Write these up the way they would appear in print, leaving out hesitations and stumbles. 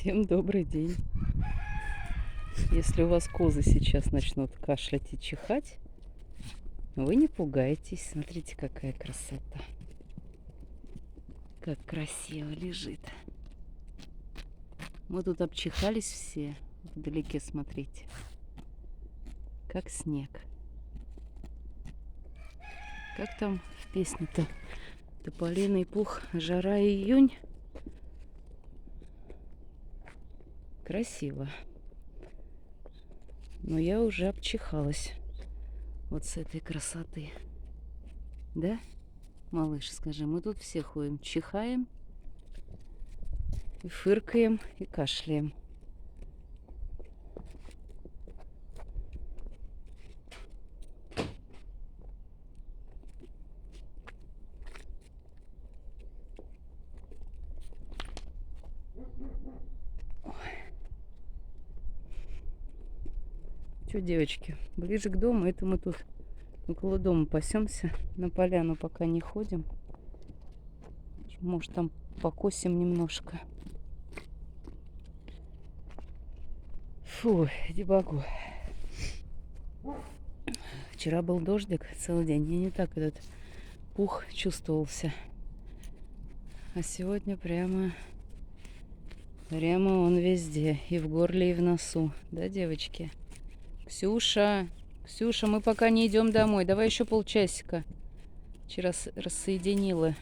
Всем добрый день. Если у вас козы сейчас начнут кашлять и чихать, вы не пугайтесь. Смотрите, какая красота. Как красиво лежит. Мы тут обчихались все. Вдалеке смотрите. Как снег. Как там в песне-то? Тополиный пух, жара июнь. Красиво. Но я уже обчихалась вот с этой красоты. Да, малыш, скажи, мы тут все ходим, чихаем, и фыркаем, и кашляем. Что, девочки, ближе к дому, это мы тут около дома пасемся. На поляну пока не ходим. Может, там покосим немножко. Фу, не могу. Вчера был дождик целый день, и не так этот пух чувствовался. А сегодня прямо он везде, и в горле, и в носу. Да, девочки? Ксюша, мы пока не идем домой. Давай еще полчасика. Вчера рассоединила.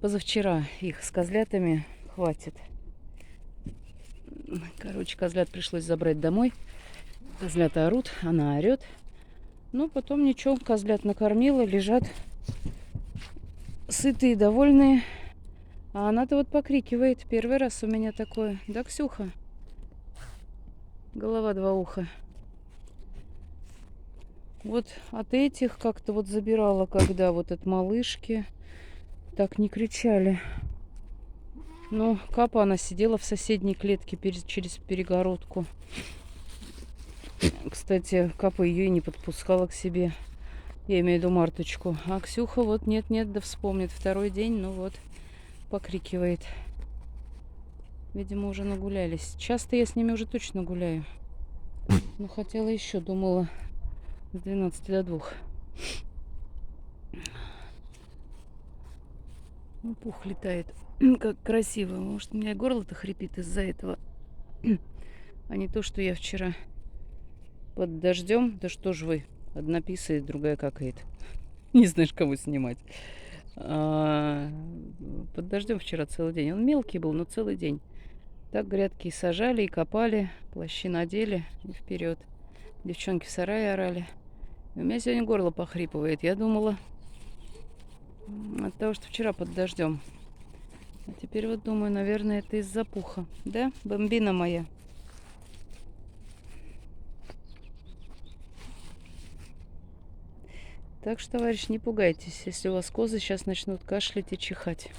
Позавчера их с козлятами хватит. Короче, козлят пришлось забрать домой. Козлята орут, она орет. Ну, потом ничего, козлят накормила, лежат сытые, довольные. А она-то вот покрикивает. Первый раз у меня такое. Да, Ксюха? Голова два уха. Вот от этих как-то вот забирала, когда вот от малышки. Так не кричали. Ну, Капа, она сидела в соседней клетке через перегородку. Кстати, Капа ее и не подпускала к себе. Я имею в виду Марточку. А Ксюха вот нет-нет, да вспомнит. Второй день, ну вот, покрикивает. Видимо, уже нагулялись. Часто я с ними уже точно гуляю. Но хотела еще, думала, с 12 до 2. Ну, пух летает. Как красиво. Может, у меня горло-то хрипит из-за этого. А не то, что я вчера под дождем. Да что ж вы? Одна писает, другая какает. Не знаешь, кого снимать. Под дождем вчера целый день. Он мелкий был, но целый день. Так грядки и сажали, и копали, плащи надели и вперед. Девчонки в сарае орали. И у меня сегодня горло похрипывает. Я думала от того, что вчера под дождем. А теперь вот думаю, наверное, это из-за пуха. Да, бомбина моя? Так что, товарищ, не пугайтесь, если у вас козы сейчас начнут кашлять и чихать.